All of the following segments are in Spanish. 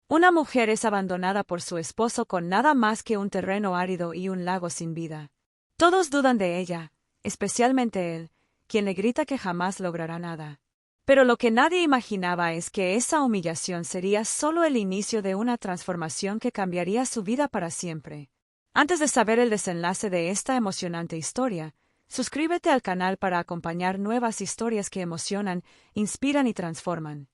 Una mujer es abandonada por su esposo con nada más que un terreno árido y un lago sin vida. Todos dudan de ella, especialmente él, quien le grita que jamás logrará nada. Pero lo que nadie imaginaba es que esa humillación sería solo el inicio de una transformación que cambiaría su vida para siempre. Antes de saber el desenlace de esta emocionante historia, suscríbete al canal para acompañar nuevas historias que emocionan, inspiran y transforman.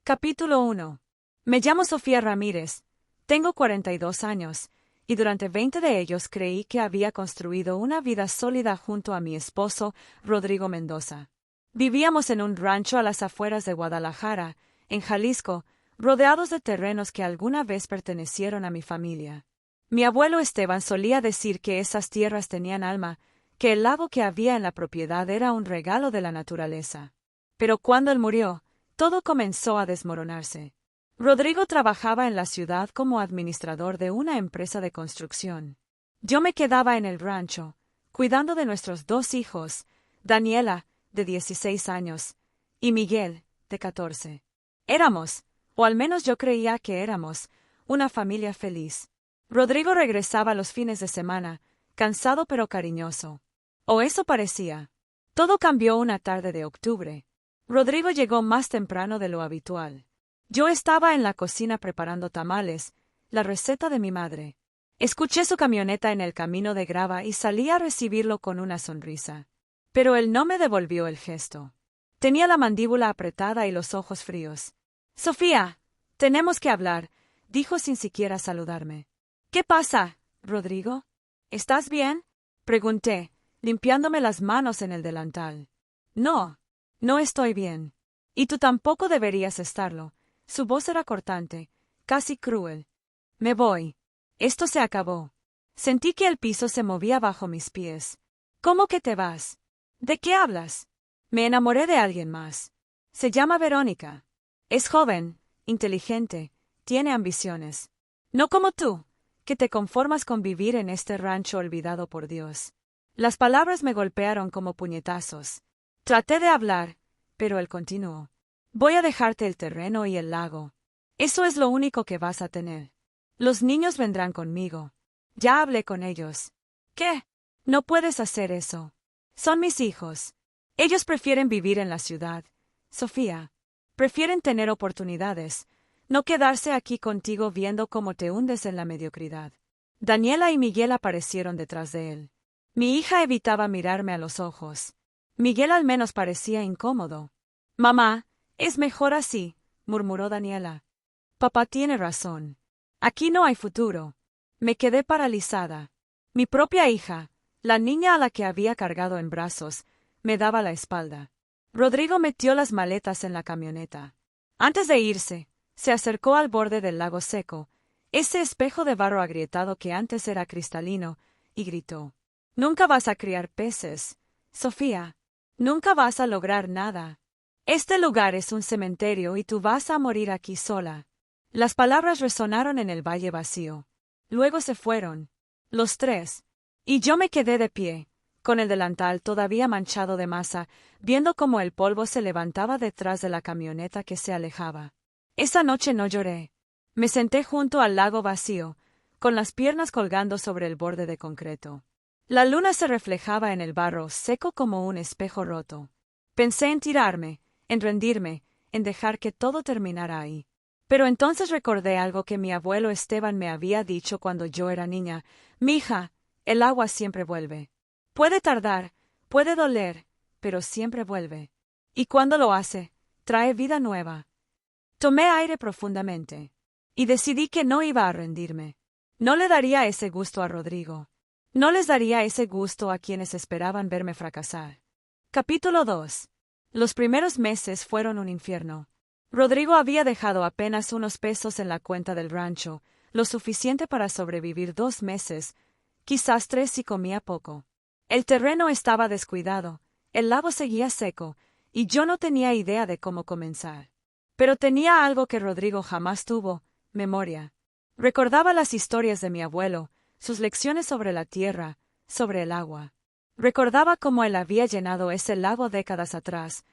Capítulo 1. Me llamo Sofía Ramírez, tengo 42 años, y durante 20 de ellos creí que había construido una vida sólida junto a mi esposo, Rodrigo Mendoza. Vivíamos en un rancho a las afueras de Guadalajara, en Jalisco, rodeados de terrenos que alguna vez pertenecieron a mi familia. Mi abuelo Esteban solía decir que esas tierras tenían alma, que el lago que había en la propiedad era un regalo de la naturaleza. Pero cuando él murió, todo comenzó a desmoronarse. Rodrigo trabajaba en la ciudad como administrador de una empresa de construcción. Yo me quedaba en el rancho, cuidando de nuestros 2 hijos, Daniela, de 16 años, y Miguel, de 14. Éramos, o al menos yo creía que éramos, una familia feliz. Rodrigo regresaba los fines de semana, cansado pero cariñoso. O eso parecía. Todo cambió una tarde de octubre. Rodrigo llegó más temprano de lo habitual. Yo estaba en la cocina preparando tamales, la receta de mi madre. Escuché su camioneta en el camino de grava y salí a recibirlo con una sonrisa. Pero él no me devolvió el gesto. Tenía la mandíbula apretada y los ojos fríos. «Sofía, tenemos que hablar», dijo sin siquiera saludarme. «¿Qué pasa, Rodrigo? ¿Estás bien?», pregunté, limpiándome las manos en el delantal. «No, no estoy bien. Y tú tampoco deberías estarlo». Su voz era cortante, casi cruel. «Me voy. Esto se acabó». Sentí que el piso se movía bajo mis pies. «¿Cómo que te vas? ¿De qué hablas?» «Me enamoré de alguien más. Se llama Verónica. Es joven, inteligente, tiene ambiciones. No como tú, que te conformas con vivir en este rancho olvidado por Dios». Las palabras me golpearon como puñetazos. Traté de hablar, pero él continuó. «Voy a dejarte el terreno y el lago. Eso es lo único que vas a tener. Los niños vendrán conmigo. Ya hablé con ellos». «¿Qué? No puedes hacer eso. Son mis hijos. Ellos prefieren vivir en la ciudad, Sofía. Prefieren tener oportunidades, no quedarse aquí contigo viendo cómo te hundes en la mediocridad». Daniela y Miguel aparecieron detrás de él. Mi hija evitaba mirarme a los ojos. Miguel al menos parecía incómodo. «Mamá, es mejor así», murmuró Daniela. «Papá tiene razón. Aquí no hay futuro». Me quedé paralizada. Mi propia hija, la niña a la que había cargado en brazos, me daba la espalda. Rodrigo metió las maletas en la camioneta. Antes de irse, se acercó al borde del lago seco, ese espejo de barro agrietado que antes era cristalino, y gritó. «Nunca vas a criar peces, Sofía. Nunca vas a lograr nada. Este lugar es un cementerio y tú vas a morir aquí sola». Las palabras resonaron en el valle vacío. Luego se fueron, los 3, y yo me quedé de pie, con el delantal todavía manchado de masa, viendo cómo el polvo se levantaba detrás de la camioneta que se alejaba. Esa noche no lloré. Me senté junto al lago vacío, con las piernas colgando sobre el borde de concreto. La luna se reflejaba en el barro seco como un espejo roto. Pensé en tirarme, en rendirme, en dejar que todo terminara ahí. Pero entonces recordé algo que mi abuelo Esteban me había dicho cuando yo era niña. «Mija, el agua siempre vuelve. Puede tardar, puede doler, pero siempre vuelve. Y cuando lo hace, trae vida nueva». Tomé aire profundamente. Y decidí que no iba a rendirme. No le daría ese gusto a Rodrigo. No les daría ese gusto a quienes esperaban verme fracasar. Capítulo 2. Los primeros meses fueron un infierno. Rodrigo había dejado apenas unos pesos en la cuenta del rancho, lo suficiente para sobrevivir 2 meses, quizás 3 si comía poco. El terreno estaba descuidado, el lago seguía seco, y yo no tenía idea de cómo comenzar. Pero tenía algo que Rodrigo jamás tuvo: memoria. Recordaba las historias de mi abuelo, sus lecciones sobre la tierra, sobre el agua. Recordaba cómo él había llenado ese lago décadas atrás,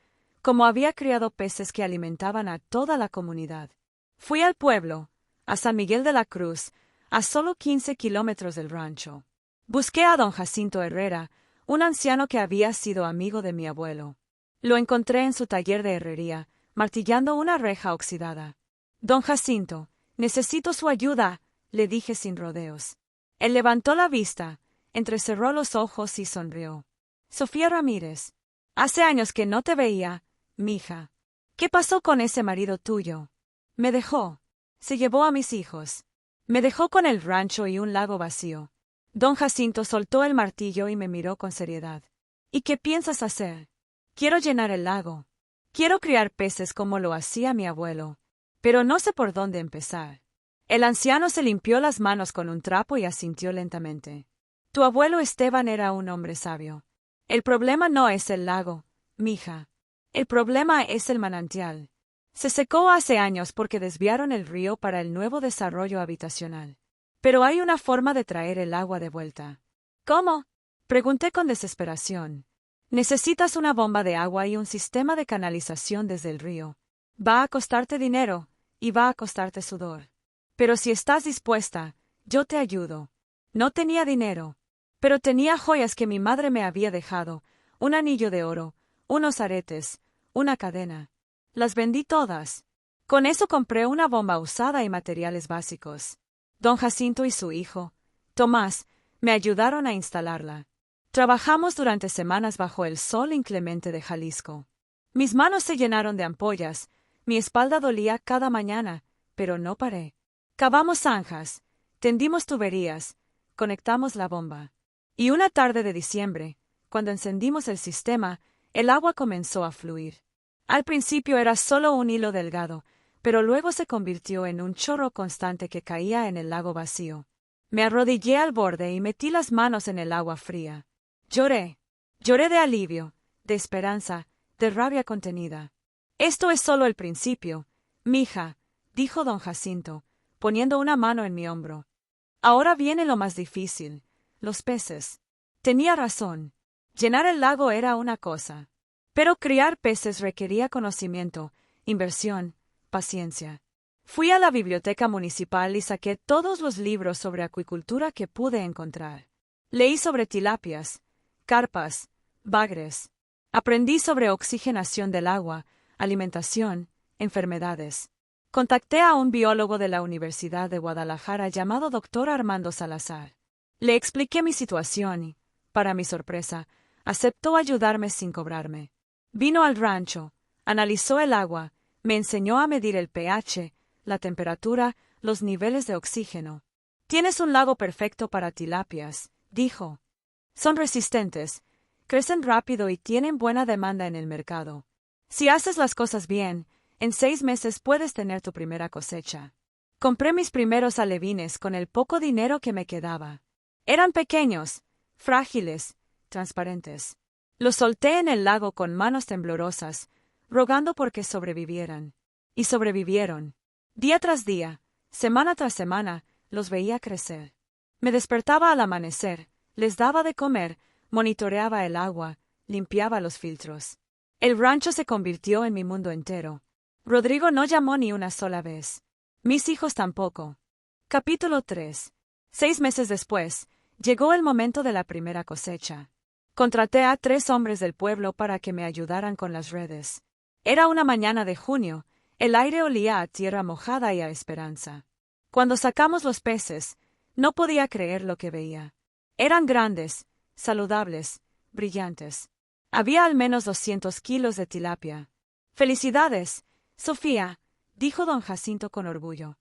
cómo había criado peces que alimentaban a toda la comunidad. Fui al pueblo, a San Miguel de la Cruz, a solo 15 kilómetros del rancho. Busqué a don Jacinto Herrera, un anciano que había sido amigo de mi abuelo. Lo encontré en su taller de herrería, martillando una reja oxidada. Don Jacinto, necesito su ayuda, le dije sin rodeos. Él levantó la vista, entrecerró los ojos y sonrió. Sofía Ramírez, hace años que no te veía, mija. ¿Qué pasó con ese marido tuyo? Me dejó. Se llevó a mis hijos. Me dejó con el rancho y un lago vacío. Don Jacinto soltó el martillo y me miró con seriedad. ¿Y qué piensas hacer? Quiero llenar el lago. Quiero criar peces como lo hacía mi abuelo. Pero no sé por dónde empezar. El anciano se limpió las manos con un trapo y asintió lentamente. Tu abuelo Esteban era un hombre sabio. El problema no es el lago, mija. El problema es el manantial. Se secó hace años porque desviaron el río para el nuevo desarrollo habitacional. Pero hay una forma de traer el agua de vuelta. ¿Cómo? Pregunté con desesperación. Necesitas una bomba de agua y un sistema de canalización desde el río. Va a costarte dinero, y va a costarte sudor. Pero si estás dispuesta, yo te ayudo. No tenía dinero, pero tenía joyas que mi madre me había dejado, un anillo de oro, unos aretes, una cadena. Las vendí todas. Con eso compré una bomba usada y materiales básicos. Don Jacinto y su hijo, Tomás, me ayudaron a instalarla. Trabajamos durante semanas bajo el sol inclemente de Jalisco. Mis manos se llenaron de ampollas, mi espalda dolía cada mañana, pero no paré. Cavamos zanjas, tendimos tuberías, conectamos la bomba. Y una tarde de diciembre, cuando encendimos el sistema, el agua comenzó a fluir. Al principio era solo un hilo delgado, pero luego se convirtió en un chorro constante que caía en el lago vacío. Me arrodillé al borde y metí las manos en el agua fría. Lloré. Lloré de alivio, de esperanza, de rabia contenida. Esto es solo el principio, mija, dijo don Jacinto, poniendo una mano en mi hombro. Ahora viene lo más difícil, los peces. Tenía razón. Llenar el lago era una cosa. Pero criar peces requería conocimiento, inversión, paciencia. Fui a la biblioteca municipal y saqué todos los libros sobre acuicultura que pude encontrar. Leí sobre tilapias, carpas, bagres. Aprendí sobre oxigenación del agua, alimentación, enfermedades. Contacté a un biólogo de la Universidad de Guadalajara llamado Dr. Armando Salazar. Le expliqué mi situación y, para mi sorpresa, aceptó ayudarme sin cobrarme. Vino al rancho, analizó el agua, me enseñó a medir el pH, la temperatura, los niveles de oxígeno. Tienes un lago perfecto para tilapias, dijo. Son resistentes, crecen rápido y tienen buena demanda en el mercado. Si haces las cosas bien, en 6 meses puedes tener tu primera cosecha. Compré mis primeros alevines con el poco dinero que me quedaba. Eran pequeños, frágiles, transparentes. Los solté en el lago con manos temblorosas, rogando porque sobrevivieran. Y sobrevivieron. Día tras día, semana tras semana, los veía crecer. Me despertaba al amanecer, les daba de comer, monitoreaba el agua, limpiaba los filtros. El rancho se convirtió en mi mundo entero. Rodrigo no llamó ni una sola vez. Mis hijos tampoco. Capítulo 3. 6 meses después, llegó el momento de la primera cosecha. Contraté a 3 hombres del pueblo para que me ayudaran con las redes. Era una mañana de junio, el aire olía a tierra mojada y a esperanza. Cuando sacamos los peces, no podía creer lo que veía. Eran grandes, saludables, brillantes. Había al menos 200 kilos de tilapia. ¡Felicidades, Sofía!, dijo don Jacinto con orgullo.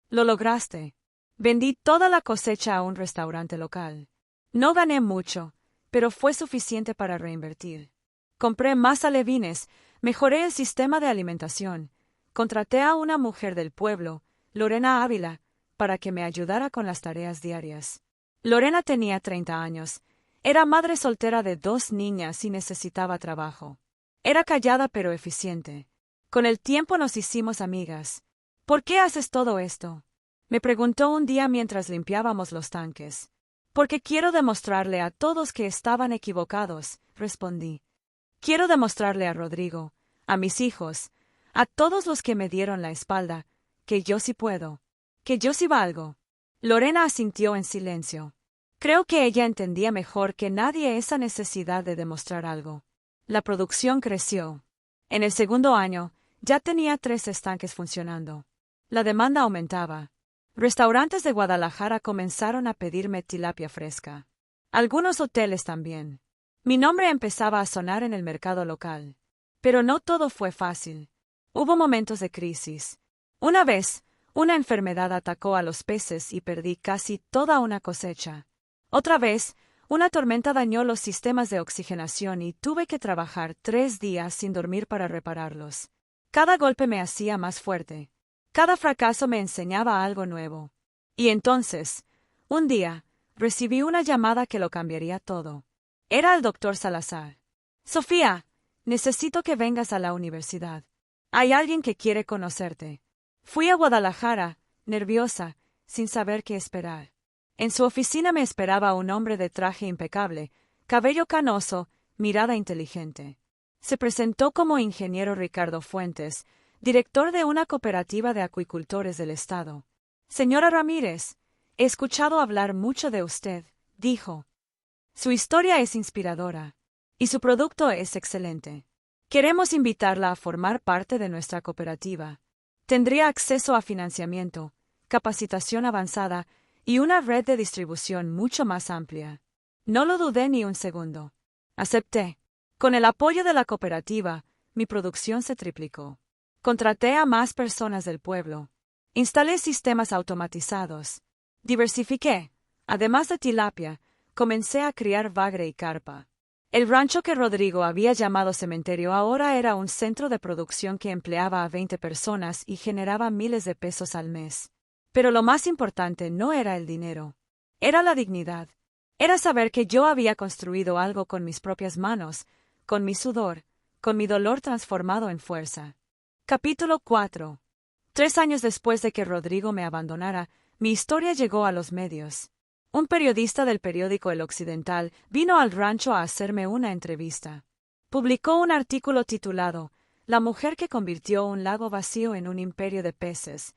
Lo lograste. Vendí toda la cosecha a un restaurante local. No gané mucho, pero fue suficiente para reinvertir. Compré más alevines, mejoré el sistema de alimentación. Contraté a una mujer del pueblo, Lorena Ávila, para que me ayudara con las tareas diarias. Lorena tenía 30 años. Era madre soltera de 2 niñas y necesitaba trabajo. Era callada pero eficiente. Con el tiempo nos hicimos amigas. ¿Por qué haces todo esto?, me preguntó un día mientras limpiábamos los tanques. Porque quiero demostrarle a todos que estaban equivocados, respondí. Quiero demostrarle a Rodrigo, a mis hijos, a todos los que me dieron la espalda, que yo sí puedo. ¿Que yo sí valgo? Lorena asintió en silencio. Creo que ella entendía mejor que nadie esa necesidad de demostrar algo. La producción creció. En el segundo año, ya tenía 3 estanques funcionando. La demanda aumentaba. Restaurantes de Guadalajara comenzaron a pedirme tilapia fresca. Algunos hoteles también. Mi nombre empezaba a sonar en el mercado local. Pero no todo fue fácil. Hubo momentos de crisis. Una vez, una enfermedad atacó a los peces y perdí casi toda una cosecha. Otra vez, una tormenta dañó los sistemas de oxigenación y tuve que trabajar 3 días sin dormir para repararlos. Cada golpe me hacía más fuerte. Cada fracaso me enseñaba algo nuevo. Y entonces, un día, recibí una llamada que lo cambiaría todo. Era el doctor Salazar. Sofía, necesito que vengas a la universidad. Hay alguien que quiere conocerte. Fui a Guadalajara, nerviosa, sin saber qué esperar. En su oficina me esperaba un hombre de traje impecable, cabello canoso, mirada inteligente. Se presentó como ingeniero Ricardo Fuentes, director de una cooperativa de acuicultores del estado. Señora Ramírez, he escuchado hablar mucho de usted, dijo. Su historia es inspiradora, y su producto es excelente. Queremos invitarla a formar parte de nuestra cooperativa. Tendría acceso a financiamiento, capacitación avanzada y una red de distribución mucho más amplia. No lo dudé ni un segundo. Acepté. Con el apoyo de la cooperativa, mi producción se triplicó. Contraté a más personas del pueblo. Instalé sistemas automatizados. Diversifiqué. Además de tilapia, comencé a criar bagre y carpa. El rancho que Rodrigo había llamado cementerio ahora era un centro de producción que empleaba a 20 personas y generaba miles de pesos al mes. Pero lo más importante no era el dinero. Era la dignidad. Era saber que yo había construido algo con mis propias manos, con mi sudor, con mi dolor transformado en fuerza. Capítulo 4. 3 años después de que Rodrigo me abandonara, mi historia llegó a los medios. Un periodista del periódico El Occidental vino al rancho a hacerme una entrevista. Publicó un artículo titulado La mujer que convirtió un lago vacío en un imperio de peces.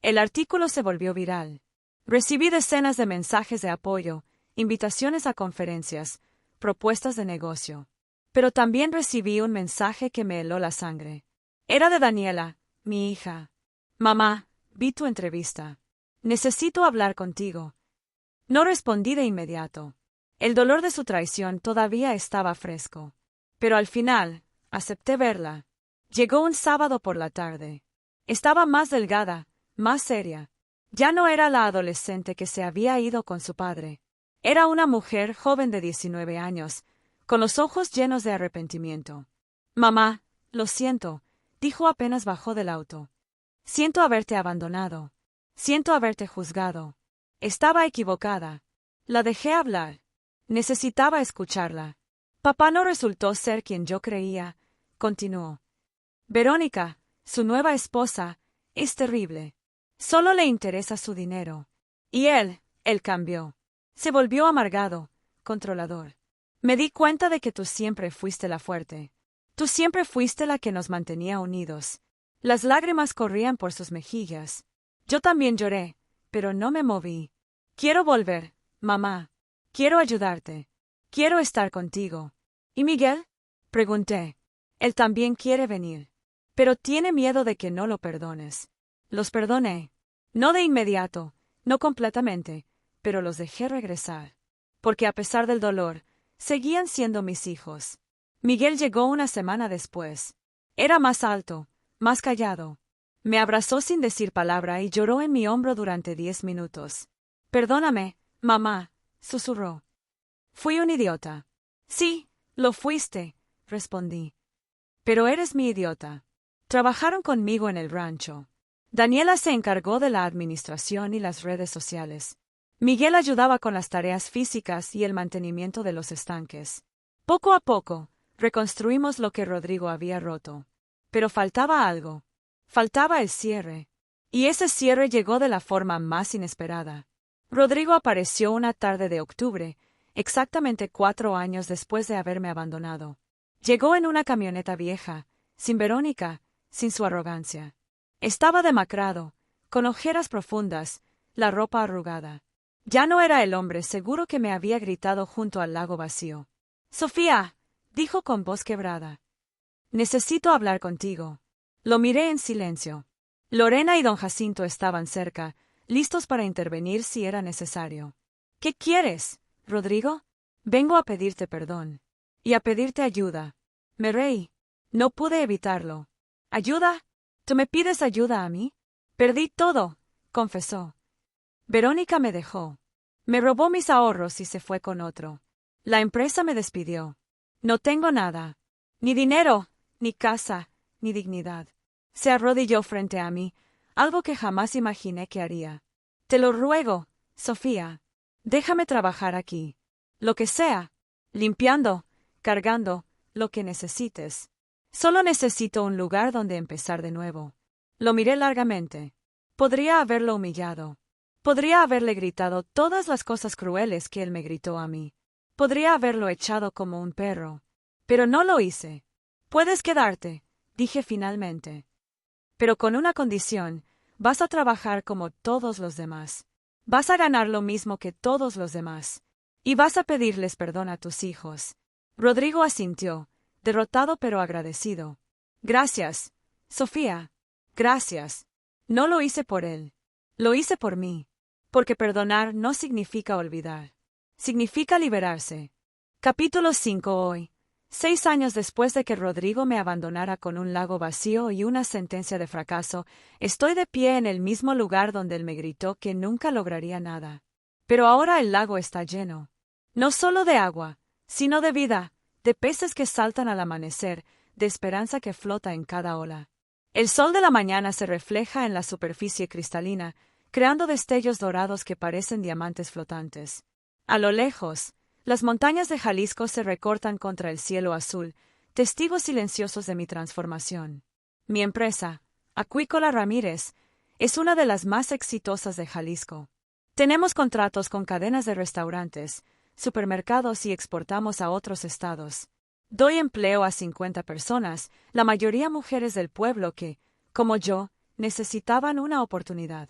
El artículo se volvió viral. Recibí decenas de mensajes de apoyo, invitaciones a conferencias, propuestas de negocio. Pero también recibí un mensaje que me heló la sangre. Era de Daniela, mi hija. Mamá, vi tu entrevista. Necesito hablar contigo. No respondí de inmediato. El dolor de su traición todavía estaba fresco. Pero al final, acepté verla. Llegó un sábado por la tarde. Estaba más delgada, más seria. Ya no era la adolescente que se había ido con su padre. Era una mujer joven de 19 años, con los ojos llenos de arrepentimiento. Mamá, lo siento, dijo apenas bajó del auto. Siento haberte abandonado. Siento haberte juzgado. Estaba equivocada. La dejé hablar. Necesitaba escucharla. Papá no resultó ser quien yo creía, continuó. Verónica, su nueva esposa, es terrible. Solo le interesa su dinero. Y él cambió. Se volvió amargado, controlador. Me di cuenta de que tú siempre fuiste la fuerte. Tú siempre fuiste la que nos mantenía unidos. Las lágrimas corrían por sus mejillas. Yo también lloré, pero no me moví. Quiero volver, mamá. Quiero ayudarte. Quiero estar contigo. ¿Y Miguel? Pregunté. Él también quiere venir. Pero tiene miedo de que no lo perdones. Los perdoné. No de inmediato, no completamente, pero los dejé regresar. Porque a pesar del dolor, seguían siendo mis hijos. Miguel llegó una semana después. Era más alto, más callado. Me abrazó sin decir palabra y lloró en mi hombro durante 10 minutos. Perdóname, mamá, susurró. Fui un idiota. Sí, lo fuiste, respondí. Pero eres mi idiota. Trabajaron conmigo en el rancho. Daniela se encargó de la administración y las redes sociales. Miguel ayudaba con las tareas físicas y el mantenimiento de los estanques. Poco a poco, reconstruimos lo que Rodrigo había roto. Pero faltaba algo. Faltaba el cierre. Y ese cierre llegó de la forma más inesperada. Rodrigo apareció una tarde de octubre, exactamente 4 años después de haberme abandonado. Llegó en una camioneta vieja, sin Verónica, sin su arrogancia. Estaba demacrado, con ojeras profundas, la ropa arrugada. Ya no era el hombre seguro que me había gritado junto al lago vacío. «Sofía», dijo con voz quebrada. «Necesito hablar contigo». Lo miré en silencio. Lorena y don Jacinto estaban cerca, listos para intervenir si era necesario. «¿Qué quieres, Rodrigo?» «Vengo a pedirte perdón. Y a pedirte ayuda». Me reí. No pude evitarlo. «¿Ayuda? ¿Tú me pides ayuda a mí?» «Perdí todo», confesó. Verónica me dejó. Me robó mis ahorros y se fue con otro. La empresa me despidió. No tengo nada. Ni dinero, ni casa, ni dignidad. Se arrodilló frente a mí, algo que jamás imaginé que haría. «Te lo ruego, Sofía. Déjame trabajar aquí. Lo que sea. Limpiando, cargando, lo que necesites. Solo necesito un lugar donde empezar de nuevo». Lo miré largamente. Podría haberlo humillado. Podría haberle gritado todas las cosas crueles que él me gritó a mí. Podría haberlo echado como un perro. Pero no lo hice. «Puedes quedarte», dije finalmente. «Pero con una condición, vas a trabajar como todos los demás. Vas a ganar lo mismo que todos los demás. Y vas a pedirles perdón a tus hijos». Rodrigo asintió, derrotado pero agradecido. «Gracias, Sofía. Gracias». No lo hice por él. Lo hice por mí. Porque perdonar no significa olvidar. Significa liberarse. Capítulo 5 hoy. 6 años después de que Rodrigo me abandonara con un lago vacío y una sentencia de fracaso, estoy de pie en el mismo lugar donde él me gritó que nunca lograría nada. Pero ahora el lago está lleno. No solo de agua, sino de vida, de peces que saltan al amanecer, de esperanza que flota en cada ola. El sol de la mañana se refleja en la superficie cristalina, creando destellos dorados que parecen diamantes flotantes. A lo lejos, las montañas de Jalisco se recortan contra el cielo azul, testigos silenciosos de mi transformación. Mi empresa, Acuícola Ramírez, es una de las más exitosas de Jalisco. Tenemos contratos con cadenas de restaurantes, supermercados y exportamos a otros estados. Doy empleo a 50 personas, la mayoría mujeres del pueblo que, como yo, necesitaban una oportunidad.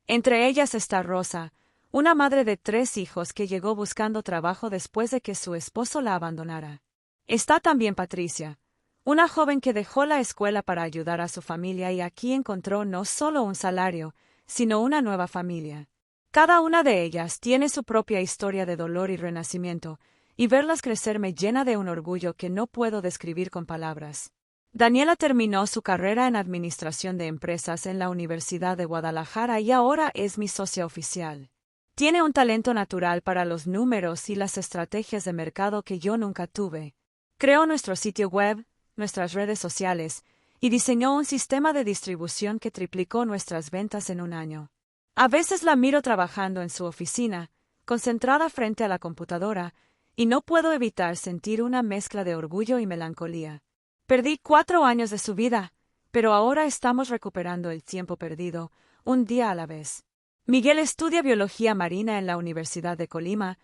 Entre ellas está Rosa, una madre de 3 hijos que llegó buscando trabajo después de que su esposo la abandonara. Está también Patricia, una joven que dejó la escuela para ayudar a su familia y aquí encontró no solo un salario, sino una nueva familia. Cada una de ellas tiene su propia historia de dolor y renacimiento, y verlas crecer me llena de un orgullo que no puedo describir con palabras. Daniela terminó su carrera en Administración de Empresas en la Universidad de Guadalajara y ahora es mi socia oficial. Tiene un talento natural para los números y las estrategias de mercado que yo nunca tuve. Creó nuestro sitio web, nuestras redes sociales, y diseñó un sistema de distribución que triplicó nuestras ventas en un año. A veces la miro trabajando en su oficina, concentrada frente a la computadora, y no puedo evitar sentir una mezcla de orgullo y melancolía. Perdí 4 años de su vida, pero ahora estamos recuperando el tiempo perdido, un día a la vez. Miguel estudia biología marina en la Universidad de Colima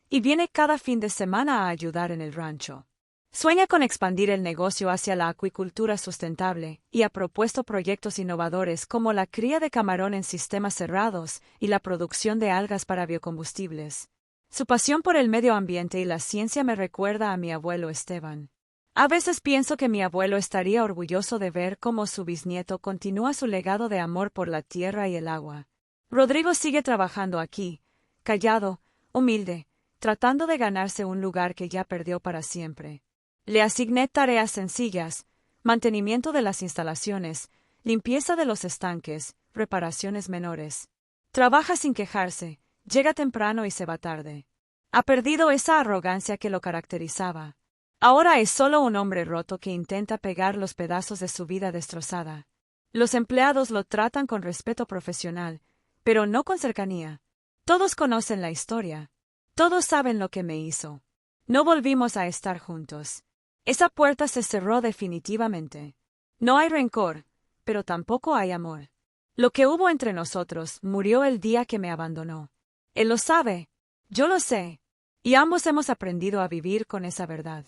y viene cada fin de semana a ayudar en el rancho. Sueña con expandir el negocio hacia la acuicultura sustentable y ha propuesto proyectos innovadores como la cría de camarón en sistemas cerrados y la producción de algas para biocombustibles. Su pasión por el medio ambiente y la ciencia me recuerda a mi abuelo Esteban. A veces pienso que mi abuelo estaría orgulloso de ver cómo su bisnieto continúa su legado de amor por la tierra y el agua. Rodrigo sigue trabajando aquí, callado, humilde, tratando de ganarse un lugar que ya perdió para siempre. Le asigné tareas sencillas, mantenimiento de las instalaciones, limpieza de los estanques, reparaciones menores. Trabaja sin quejarse, llega temprano y se va tarde. Ha perdido esa arrogancia que lo caracterizaba. Ahora es solo un hombre roto que intenta pegar los pedazos de su vida destrozada. Los empleados lo tratan con respeto profesional, pero no con cercanía. Todos conocen la historia. Todos saben lo que me hizo. No volvimos a estar juntos. Esa puerta se cerró definitivamente. No hay rencor, pero tampoco hay amor. Lo que hubo entre nosotros murió el día que me abandonó. Él lo sabe, yo lo sé, y ambos hemos aprendido a vivir con esa verdad.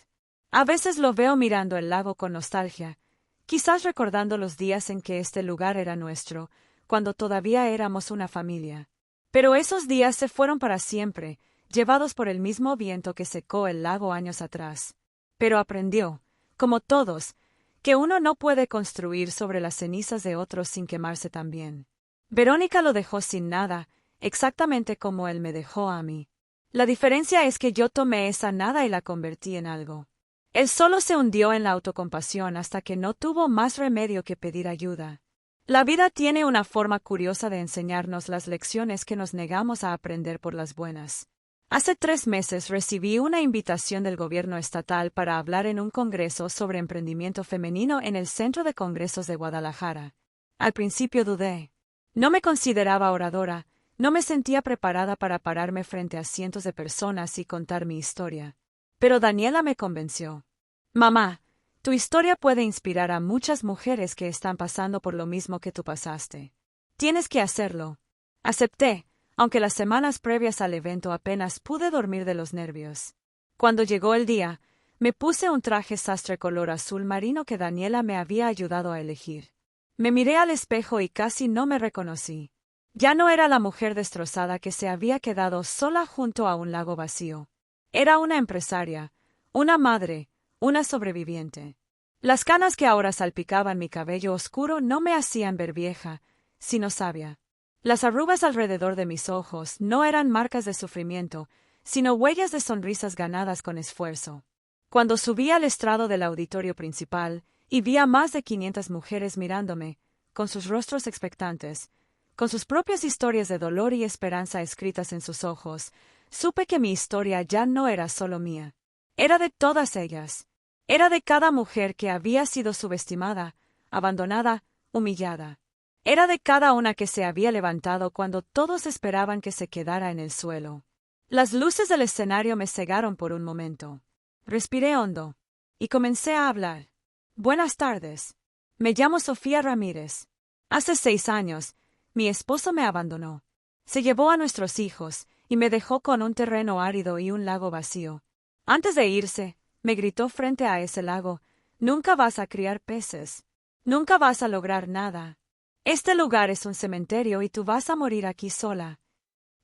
A veces lo veo mirando el lago con nostalgia, quizás recordando los días en que este lugar era nuestro, cuando todavía éramos una familia. Pero esos días se fueron para siempre, llevados por el mismo viento que secó el lago años atrás. Pero aprendió, como todos, que uno no puede construir sobre las cenizas de otros sin quemarse también. Verónica lo dejó sin nada, exactamente como él me dejó a mí. La diferencia es que yo tomé esa nada y la convertí en algo. Él solo se hundió en la autocompasión hasta que no tuvo más remedio que pedir ayuda. La vida tiene una forma curiosa de enseñarnos las lecciones que nos negamos a aprender por las buenas. Hace 3 meses recibí una invitación del gobierno estatal para hablar en un congreso sobre emprendimiento femenino en el Centro de Congresos de Guadalajara. Al principio dudé. No me consideraba oradora, no me sentía preparada para pararme frente a cientos de personas y contar mi historia. Pero Daniela me convenció. Mamá, tu historia puede inspirar a muchas mujeres que están pasando por lo mismo que tú pasaste. Tienes que hacerlo. Acepté, aunque las semanas previas al evento apenas pude dormir de los nervios. Cuando llegó el día, me puse un traje sastre color azul marino que Daniela me había ayudado a elegir. Me miré al espejo y casi no me reconocí. Ya no era la mujer destrozada que se había quedado sola junto a un lago vacío. Era una empresaria, una madre, una sobreviviente. Las canas que ahora salpicaban mi cabello oscuro no me hacían ver vieja, sino sabia. Las arrugas alrededor de mis ojos no eran marcas de sufrimiento, sino huellas de sonrisas ganadas con esfuerzo. Cuando subí al estrado del auditorio principal y vi a más de 500 mujeres mirándome, con sus rostros expectantes, con sus propias historias de dolor y esperanza escritas en sus ojos, supe que mi historia ya no era solo mía. Era de todas ellas. Era de cada mujer que había sido subestimada, abandonada, humillada. Era de cada una que se había levantado cuando todos esperaban que se quedara en el suelo. Las luces del escenario me cegaron por un momento. Respiré hondo y comencé a hablar. Buenas tardes. Me llamo Sofía Ramírez. Hace 6 años, mi esposo me abandonó. Se llevó a nuestros hijos y me dejó con un terreno árido y un lago vacío. Antes de irse, me gritó frente a ese lago: nunca vas a criar peces. Nunca vas a lograr nada. Este lugar es un cementerio y tú vas a morir aquí sola.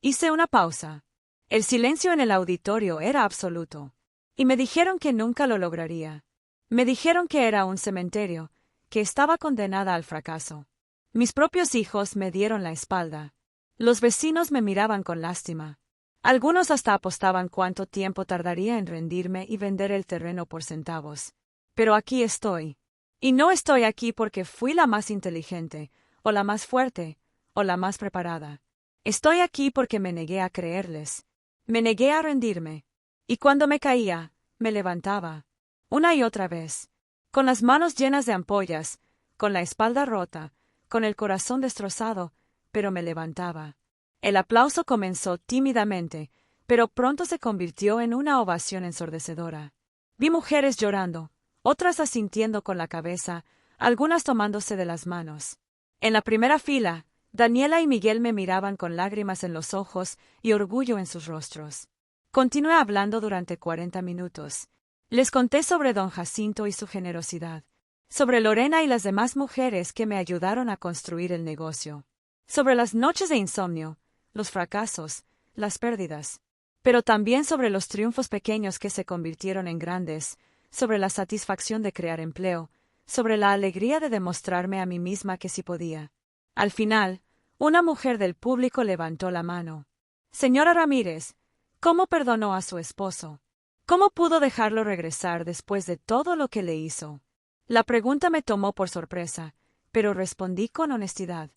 Hice una pausa. El silencio en el auditorio era absoluto. Y me dijeron que nunca lo lograría. Me dijeron que era un cementerio, que estaba condenada al fracaso. Mis propios hijos me dieron la espalda. Los vecinos me miraban con lástima. Algunos hasta apostaban cuánto tiempo tardaría en rendirme y vender el terreno por centavos. Pero aquí estoy. Y no estoy aquí porque fui la más inteligente, o la más fuerte, o la más preparada. Estoy aquí porque me negué a creerles. Me negué a rendirme. Y cuando me caía, me levantaba. Una y otra vez. Con las manos llenas de ampollas, con la espalda rota, con el corazón destrozado, pero me levantaba. El aplauso comenzó tímidamente, pero pronto se convirtió en una ovación ensordecedora. Vi mujeres llorando, otras asintiendo con la cabeza, algunas tomándose de las manos. En la primera fila, Daniela y Miguel me miraban con lágrimas en los ojos y orgullo en sus rostros. Continué hablando durante 40 minutos. Les conté sobre don Jacinto y su generosidad, sobre Lorena y las demás mujeres que me ayudaron a construir el negocio, sobre las noches de insomnio, los fracasos, las pérdidas, pero también sobre los triunfos pequeños que se convirtieron en grandes, sobre la satisfacción de crear empleo, sobre la alegría de demostrarme a mí misma que sí podía. Al final, una mujer del público levantó la mano. Señora Ramírez, ¿cómo perdonó a su esposo? ¿Cómo pudo dejarlo regresar después de todo lo que le hizo? La pregunta me tomó por sorpresa, pero respondí con honestidad.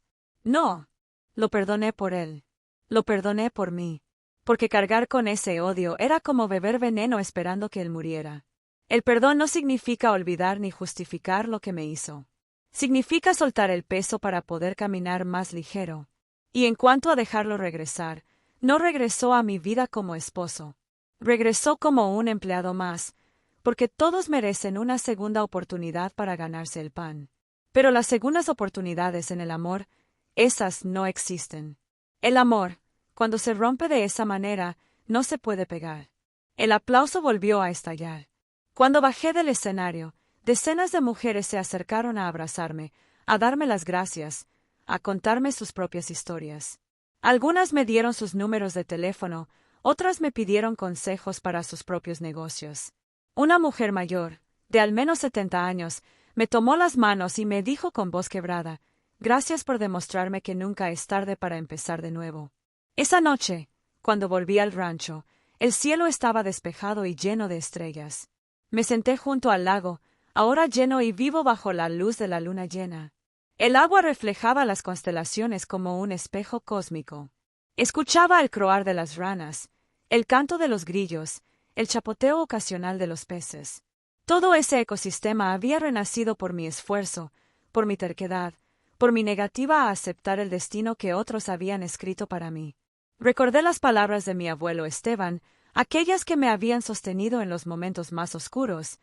No. Lo perdoné por él. Lo perdoné por mí. Porque cargar con ese odio era como beber veneno esperando que él muriera. El perdón no significa olvidar ni justificar lo que me hizo. Significa soltar el peso para poder caminar más ligero. Y en cuanto a dejarlo regresar, no regresó a mi vida como esposo. Regresó como un empleado más, porque todos merecen una segunda oportunidad para ganarse el pan. Pero las segundas oportunidades en el amor, esas no existen. El amor, cuando se rompe de esa manera, no se puede pegar. El aplauso volvió a estallar. Cuando bajé del escenario, decenas de mujeres se acercaron a abrazarme, a darme las gracias, a contarme sus propias historias. Algunas me dieron sus números de teléfono, otras me pidieron consejos para sus propios negocios. Una mujer mayor, de al menos 70 años, me tomó las manos y me dijo con voz quebrada: «Gracias por demostrarme que nunca es tarde para empezar de nuevo». Esa noche, cuando volví al rancho, el cielo estaba despejado y lleno de estrellas. Me senté junto al lago, ahora lleno y vivo bajo la luz de la luna llena. El agua reflejaba las constelaciones como un espejo cósmico. Escuchaba el croar de las ranas, el canto de los grillos, el chapoteo ocasional de los peces. Todo ese ecosistema había renacido por mi esfuerzo, por mi terquedad, por mi negativa a aceptar el destino que otros habían escrito para mí. Recordé las palabras de mi abuelo Esteban, aquellas que me habían sostenido en los momentos más oscuros: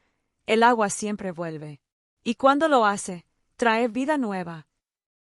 «El agua siempre vuelve. Y cuando lo hace, trae vida nueva».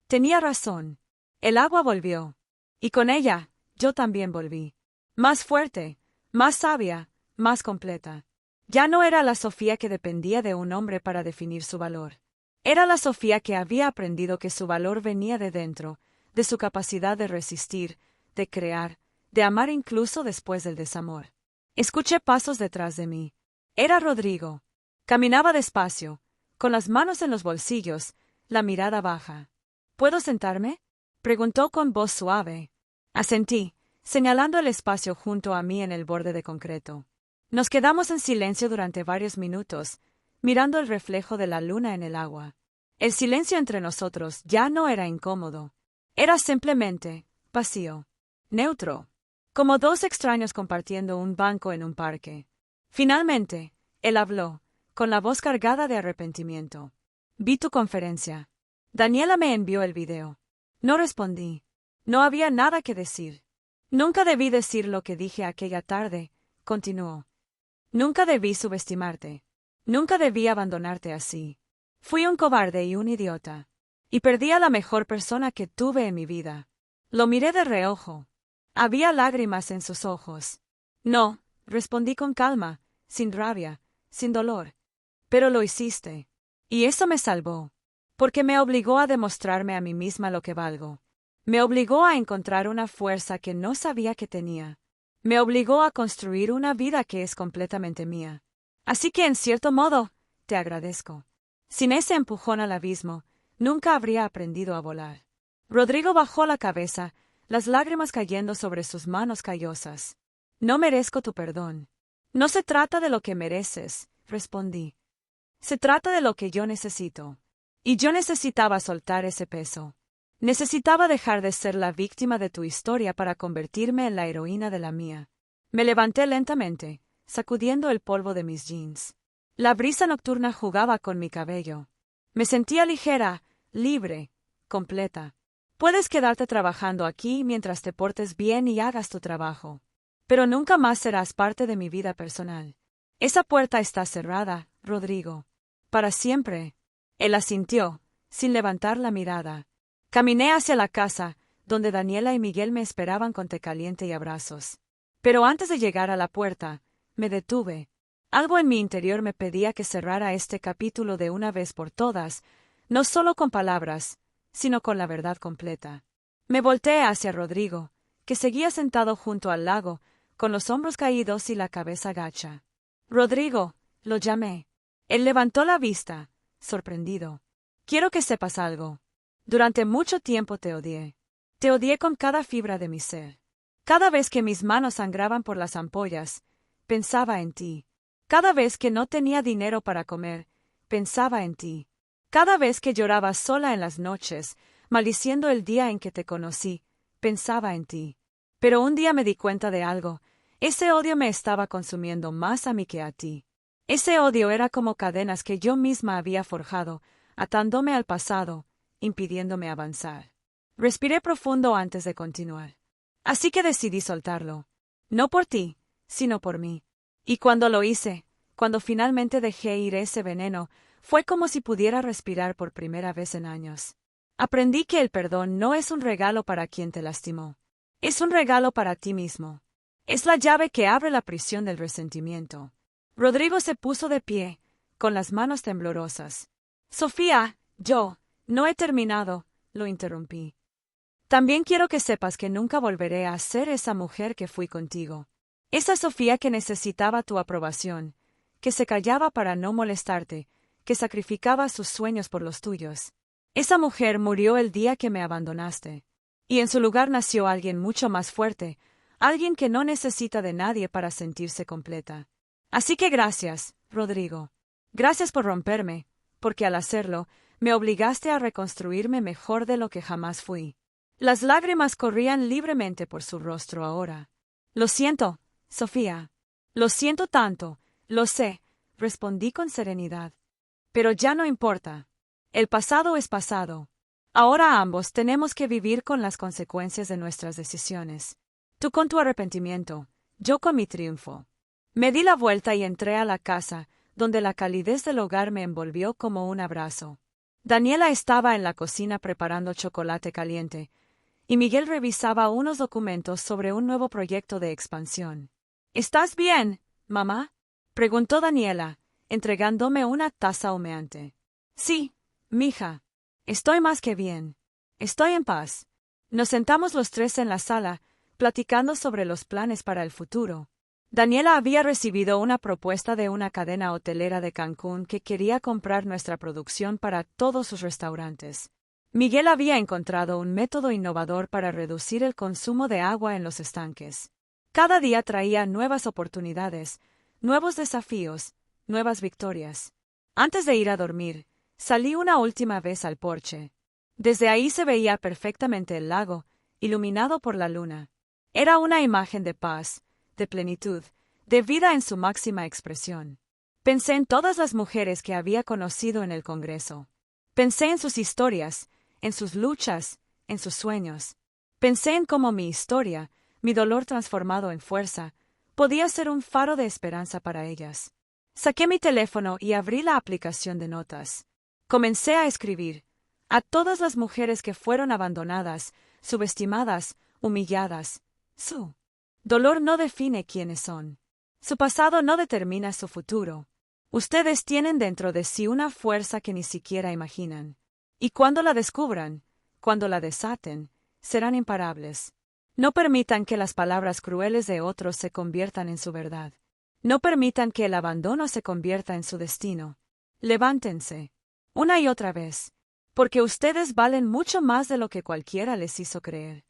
Tenía razón. El agua volvió. Y con ella, yo también volví. Más fuerte, más sabia, más completa. Ya no era la Sofía que dependía de un hombre para definir su valor. Era la Sofía que había aprendido que su valor venía de dentro, de su capacidad de resistir, de crear, de amar incluso después del desamor. Escuché pasos detrás de mí. Era Rodrigo. Caminaba despacio, con las manos en los bolsillos, la mirada baja. «¿Puedo sentarme?», preguntó con voz suave. Asentí, señalando el espacio junto a mí en el borde de concreto. Nos quedamos en silencio durante varios minutos, mirando el reflejo de la luna en el agua. El silencio entre nosotros ya no era incómodo. Era simplemente vacío, neutro, como dos extraños compartiendo un banco en un parque. Finalmente, él habló, con la voz cargada de arrepentimiento. «Vi tu conferencia. Daniela me envió el video». No respondí. No había nada que decir. «Nunca debí decir lo que dije aquella tarde», continuó. «Nunca debí subestimarte. Nunca debí abandonarte así. Fui un cobarde y un idiota. Y perdí a la mejor persona que tuve en mi vida». Lo miré de reojo. Había lágrimas en sus ojos. «No», respondí con calma, sin rabia, sin dolor. «Pero lo hiciste. Y eso me salvó. Porque me obligó a demostrarme a mí misma lo que valgo. Me obligó a encontrar una fuerza que no sabía que tenía. Me obligó a construir una vida que es completamente mía. Así que, en cierto modo, te agradezco. Sin ese empujón al abismo, nunca habría aprendido a volar». Rodrigo bajó la cabeza, las lágrimas cayendo sobre sus manos callosas. «No merezco tu perdón». «No se trata de lo que mereces», respondí. «Se trata de lo que yo necesito». Y yo necesitaba soltar ese peso. Necesitaba dejar de ser la víctima de tu historia para convertirme en la heroína de la mía. Me levanté lentamente, sacudiendo el polvo de mis jeans. La brisa nocturna jugaba con mi cabello. Me sentía ligera, libre, completa. «Puedes quedarte trabajando aquí mientras te portes bien y hagas tu trabajo. Pero nunca más serás parte de mi vida personal. Esa puerta está cerrada, Rodrigo. Para siempre». Él asintió, sin levantar la mirada. Caminé hacia la casa, donde Daniela y Miguel me esperaban con té caliente y abrazos. Pero antes de llegar a la puerta, me detuve. Algo en mi interior me pedía que cerrara este capítulo de una vez por todas, no solo con palabras, sino con la verdad completa. Me volteé hacia Rodrigo, que seguía sentado junto al lago, con los hombros caídos y la cabeza gacha. «Rodrigo», lo llamé. Él levantó la vista, sorprendido. «Quiero que sepas algo. Durante mucho tiempo te odié. Te odié con cada fibra de mi ser. Cada vez que mis manos sangraban por las ampollas, pensaba en ti. Cada vez que no tenía dinero para comer, pensaba en ti. Cada vez que lloraba sola en las noches, maldiciendo el día en que te conocí, pensaba en ti. Pero un día me di cuenta de algo. Ese odio me estaba consumiendo más a mí que a ti. Ese odio era como cadenas que yo misma había forjado, atándome al pasado, impidiéndome avanzar». Respiré profundo antes de continuar. Así que decidí soltarlo. No por ti, sino por mí. Y cuando lo hice, cuando finalmente dejé ir ese veneno, fue como si pudiera respirar por primera vez en años. Aprendí que el perdón no es un regalo para quien te lastimó. Es un regalo para ti mismo. Es la llave que abre la prisión del resentimiento. Rodrigo se puso de pie, con las manos temblorosas. «Sofía, yo no he terminado», lo interrumpí. También quiero que sepas que nunca volveré a ser esa mujer que fui contigo. Esa Sofía que necesitaba tu aprobación, que se callaba para no molestarte, que sacrificaba sus sueños por los tuyos. Esa mujer murió el día que me abandonaste. Y en su lugar nació alguien mucho más fuerte, alguien que no necesita de nadie para sentirse completa. Así que gracias, Rodrigo. Gracias por romperme, porque al hacerlo, me obligaste a reconstruirme mejor de lo que jamás fui. Las lágrimas corrían libremente por su rostro ahora. Lo siento, Sofía. Lo siento tanto, lo sé, respondí con serenidad. Pero ya no importa. El pasado es pasado. Ahora ambos tenemos que vivir con las consecuencias de nuestras decisiones. Tú con tu arrepentimiento, yo con mi triunfo. Me di la vuelta y entré a la casa, donde la calidez del hogar me envolvió como un abrazo. Daniela estaba en la cocina preparando chocolate caliente, y Miguel revisaba unos documentos sobre un nuevo proyecto de expansión. ¿Estás bien, mamá?, preguntó Daniela, entregándome una taza humeante. Sí, mija. Estoy más que bien. Estoy en paz. Nos sentamos los tres en la sala, platicando sobre los planes para el futuro. Daniela había recibido una propuesta de una cadena hotelera de Cancún que quería comprar nuestra producción para todos sus restaurantes. Miguel había encontrado un método innovador para reducir el consumo de agua en los estanques. Cada día traía nuevas oportunidades, nuevos desafíos, nuevas victorias. Antes de ir a dormir, salí una última vez al porche. Desde ahí se veía perfectamente el lago, iluminado por la luna. Era una imagen de paz, de plenitud, de vida en su máxima expresión. Pensé en todas las mujeres que había conocido en el Congreso. Pensé en sus historias, en sus luchas, en sus sueños. Pensé en cómo mi historia, mi dolor transformado en fuerza, podía ser un faro de esperanza para ellas. Saqué mi teléfono y abrí la aplicación de notas. Comencé a escribir. A todas las mujeres que fueron abandonadas, subestimadas, humilladas. Su dolor no define quiénes son. Su pasado no determina su futuro. Ustedes tienen dentro de sí una fuerza que ni siquiera imaginan. Y cuando la descubran, cuando la desaten, serán imparables. No permitan que las palabras crueles de otros se conviertan en su verdad. No permitan que el abandono se convierta en su destino. Levántense. Una y otra vez. Porque ustedes valen mucho más de lo que cualquiera les hizo creer.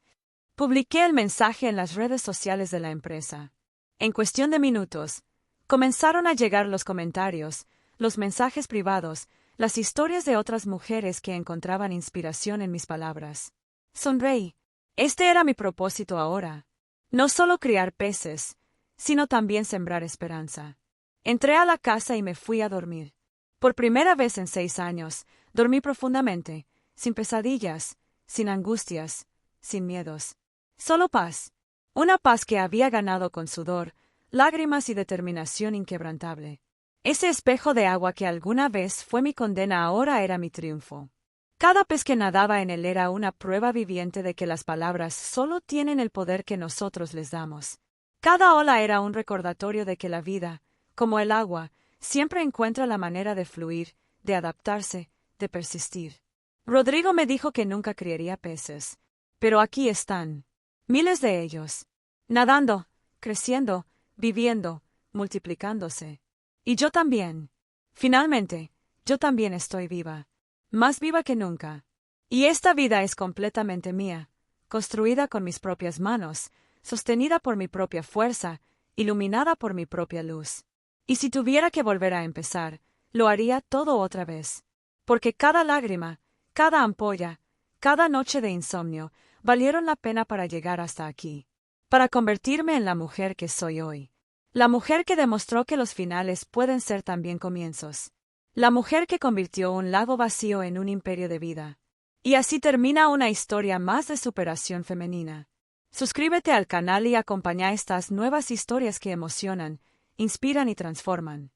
Publiqué el mensaje en las redes sociales de la empresa. En cuestión de minutos, comenzaron a llegar los comentarios, los mensajes privados, las historias de otras mujeres que encontraban inspiración en mis palabras. Sonreí. Este era mi propósito ahora. No solo criar peces, sino también sembrar esperanza. Entré a la casa y me fui a dormir. Por primera vez en 6 años, dormí profundamente, sin pesadillas, sin angustias, sin miedos. Solo paz. Una paz que había ganado con sudor, lágrimas y determinación inquebrantable. Ese espejo de agua que alguna vez fue mi condena ahora era mi triunfo. Cada pez que nadaba en él era una prueba viviente de que las palabras solo tienen el poder que nosotros les damos. Cada ola era un recordatorio de que la vida, como el agua, siempre encuentra la manera de fluir, de adaptarse, de persistir. Rodrigo me dijo que nunca criaría peces, pero aquí están. Miles de ellos. Nadando, creciendo, viviendo, multiplicándose. Y yo también. Finalmente, yo también estoy viva. Más viva que nunca. Y esta vida es completamente mía, construida con mis propias manos, sostenida por mi propia fuerza, iluminada por mi propia luz. Y si tuviera que volver a empezar, lo haría todo otra vez. Porque cada lágrima, cada ampolla, cada noche de insomnio, valieron la pena para llegar hasta aquí. Para convertirme en la mujer que soy hoy. La mujer que demostró que los finales pueden ser también comienzos. La mujer que convirtió un lago vacío en un imperio de vida. Y así termina una historia más de superación femenina. Suscríbete al canal y acompaña estas nuevas historias que emocionan, inspiran y transforman.